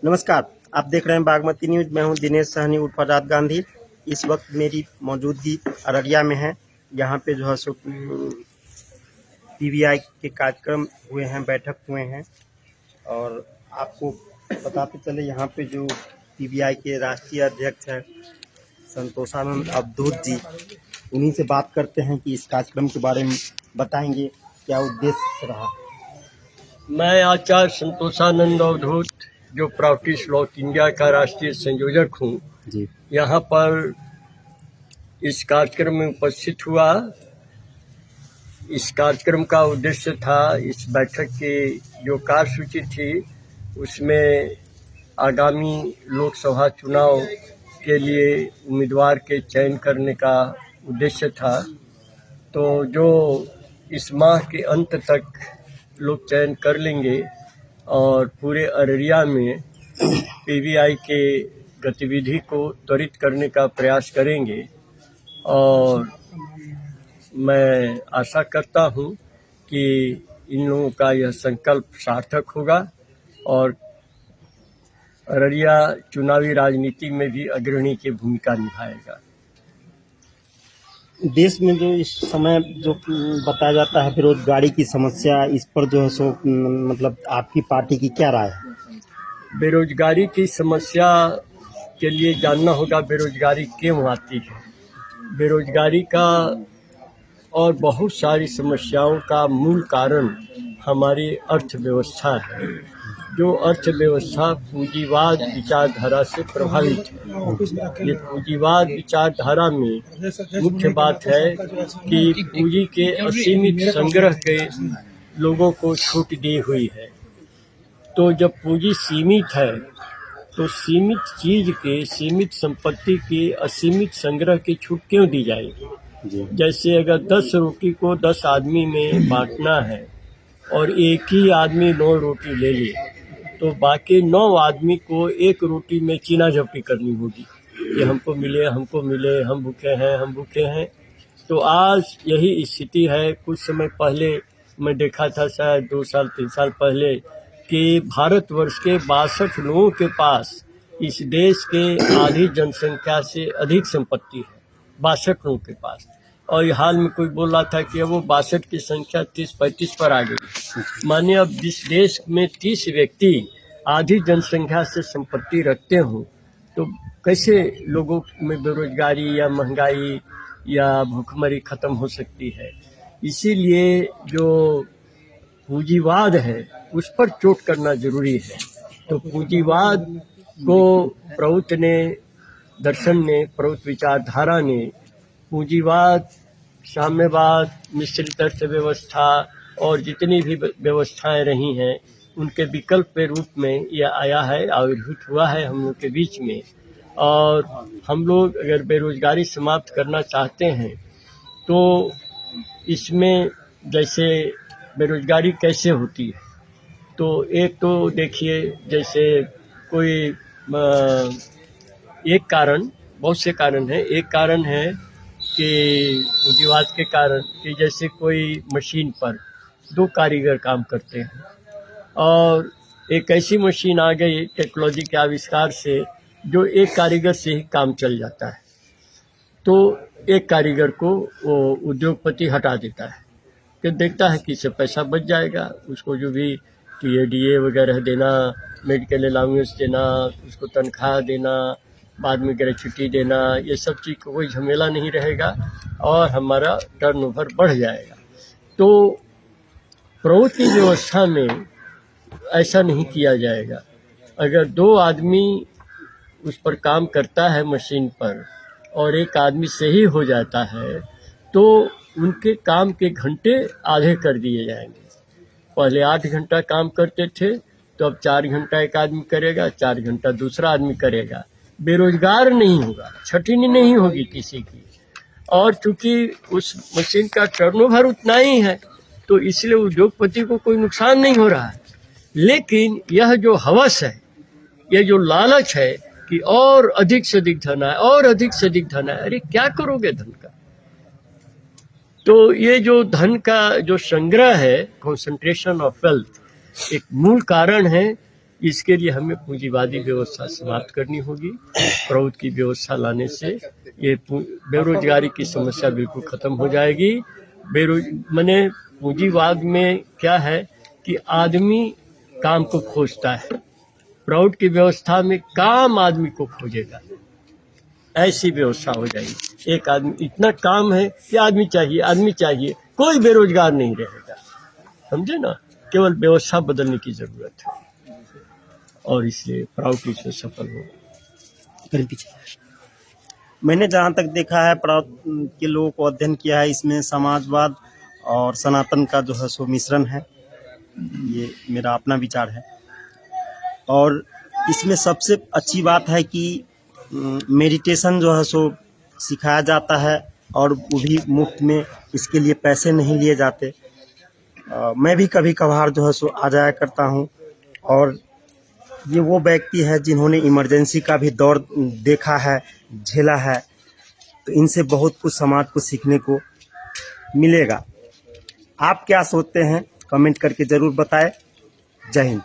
नमस्कार, आप देख रहे हैं बागमती न्यूज। मैं हूं दिनेश सहनी उर्फ आजाद गांधी। इस वक्त मेरी मौजूदगी अररिया में है। यहाँ पे जो है सो पीवीआई के कार्यक्रम हुए हैं, बैठक हुए हैं। और आपको बताते चले, यहाँ पे जो पीवीआई के राष्ट्रीय अध्यक्ष हैं संतोषानंद अवधूत जी, उन्हीं से बात करते हैं कि इस कार्यक्रम के बारे में बताएंगे क्या उद्देश्य रहा। मैं आचार्य संतोषानंद अवधूत, जो प्राउड ऑफ इंडिया का राष्ट्रीय संयोजक हूँ, जी यहाँ पर इस कार्यक्रम में उपस्थित हुआ। इस कार्यक्रम का उद्देश्य था, इस बैठक की जो कार्यसूची थी उसमें आगामी लोकसभा चुनाव के लिए उम्मीदवार के चयन करने का उद्देश्य था। तो जो इस माह के अंत तक लोग चयन कर लेंगे और पूरे अररिया में पीवीआई के गतिविधि को त्वरित करने का प्रयास करेंगे। और मैं आशा करता हूं कि इन लोगों का यह संकल्प सार्थक होगा और अररिया चुनावी राजनीति में भी अग्रणी की भूमिका निभाएगा। देश में जो इस समय जो बताया जाता है बेरोजगारी की समस्या, इस पर जो है सो मतलब आपकी पार्टी की क्या राय है? बेरोजगारी की समस्या के लिए जानना होगा बेरोजगारी क्यों आती है। बेरोजगारी का और बहुत सारी समस्याओं का मूल कारण हमारी अर्थव्यवस्था है। जो अर्थव्यवस्था पूंजीवाद विचारधारा से प्रभावित है। ये पूंजीवाद विचारधारा में मुख्य बात है कि पूंजी के असीमित संग्रह के लोगों को छूट दी हुई है। तो जब पूंजी सीमित है तो सीमित चीज के, सीमित संपत्ति के असीमित संग्रह की छूट क्यों दी जाएगी? जैसे अगर 10 रोटी को 10 आदमी में बांटना है और एक ही आदमी 9 रोटी ले ले, तो बाकी 9 आदमी को 1 रोटी में चीना झपटी करनी होगी कि हमको मिले, हमको मिले, हम भूखे हैं, हम भूखे हैं। तो आज यही स्थिति है। कुछ समय पहले मैं देखा था, शायद 2 साल 3 साल पहले, कि भारतवर्ष के 62 लोगों के पास इस देश के आधी जनसंख्या से अधिक संपत्ति है, 62 लोगों के पास। और हाल में कोई बोल रहा था कि अब वो 62 की संख्या 30-35 पर आ गई। माने अब जिस देश में 30 व्यक्ति आधी जनसंख्या से संपत्ति रखते हों, तो कैसे लोगों में बेरोजगारी या महंगाई या भूखमरी खत्म हो सकती है। इसीलिए जो पूंजीवाद है उस पर चोट करना जरूरी है। तो पूंजीवाद को प्रौत ने, दर्शन ने, प्रौत विचारधारा ने पूंजीवाद, साम्यवाद, मिश्रित अर्थव्यवस्था और जितनी भी व्यवस्थाएं रही हैं उनके विकल्प के रूप में यह आया है, आविर्भूत हुआ है हम लोग के बीच में। और हम लोग अगर बेरोजगारी समाप्त करना चाहते हैं तो इसमें जैसे बेरोजगारी कैसे होती है, तो एक तो देखिए, जैसे कोई एक कारण, बहुत से कारण है। एक कारण है कि पूंजीवाद के कारण कि जैसे कोई मशीन पर 2 कारीगर काम करते हैं और एक ऐसी मशीन आ गई टेक्नोलॉजी के आविष्कार से जो एक कारीगर से ही काम चल जाता है। तो एक कारीगर को वो उद्योगपति हटा देता है कि देखता है कि इससे पैसा बच जाएगा, उसको जो भी टीएडीए वगैरह देना, मेडिकल अलाउंस देना, उसको तनख्वाह देना, बाद में ग्रेच्युटी देना, ये सब चीज़ का कोई झमेला नहीं रहेगा और हमारा टर्नओवर बढ़ जाएगा। तो प्रवृत्ति व्यवस्था में ऐसा नहीं किया जाएगा। अगर 2 आदमी उस पर काम करता है मशीन पर और एक आदमी सही हो जाता है तो उनके काम के घंटे आधे कर दिए जाएंगे। पहले 8 घंटा काम करते थे तो अब 4 घंटा एक आदमी करेगा, 4 घंटा दूसरा आदमी करेगा। बेरोजगार नहीं होगा, छटनी नहीं होगी किसी की। और चूंकि उस मशीन का टर्नओवर उतना ही है तो इसलिए उद्योगपति को कोई नुकसान नहीं हो रहा है। लेकिन यह जो हवस है, यह जो लालच है कि और अधिक से अधिक धन है, और अधिक से अधिक धन है, अरे क्या करोगे धन का? तो ये जो धन का जो संग्रह है, कॉन्सेंट्रेशन ऑफ वेल्थ, एक मूल कारण है इसके लिए हमें पूंजीवादी व्यवस्था समाप्त करनी होगी। प्रौढ़ की व्यवस्था लाने से ये बेरोजगारी की समस्या बिल्कुल खत्म हो जाएगी। माने पूंजीवाद में क्या है कि आदमी काम को खोजता है, प्रौढ़ की व्यवस्था में काम आदमी को खोजेगा, ऐसी व्यवस्था हो जाएगी। एक आदमी इतना काम है कि आदमी चाहिए, कोई बेरोजगार नहीं रहेगा, समझे ना। केवल व्यवस्था बदलने की जरूरत है और इसलिए प्रौढ़ इसमें सफल होगा। मैंने जहाँ तक देखा है, प्रौढ़ के लोगों को अध्ययन किया है, इसमें समाजवाद और सनातन का जो है सो मिश्रण है, ये मेरा अपना विचार है। और इसमें सबसे अच्छी बात है कि मेडिटेशन जो है सो सिखाया जाता है और वो भी मुफ्त में, इसके लिए पैसे नहीं लिए जाते। मैं भी कभी कभार जो है सो आ जाया करता हूँ। और ये वो व्यक्ति है जिन्होंने इमरजेंसी का भी दौर देखा है, झेला है, तो इनसे बहुत कुछ समाज को सीखने को मिलेगा। आप क्या सोचते हैं कमेंट करके ज़रूर बताएं। जय हिंद।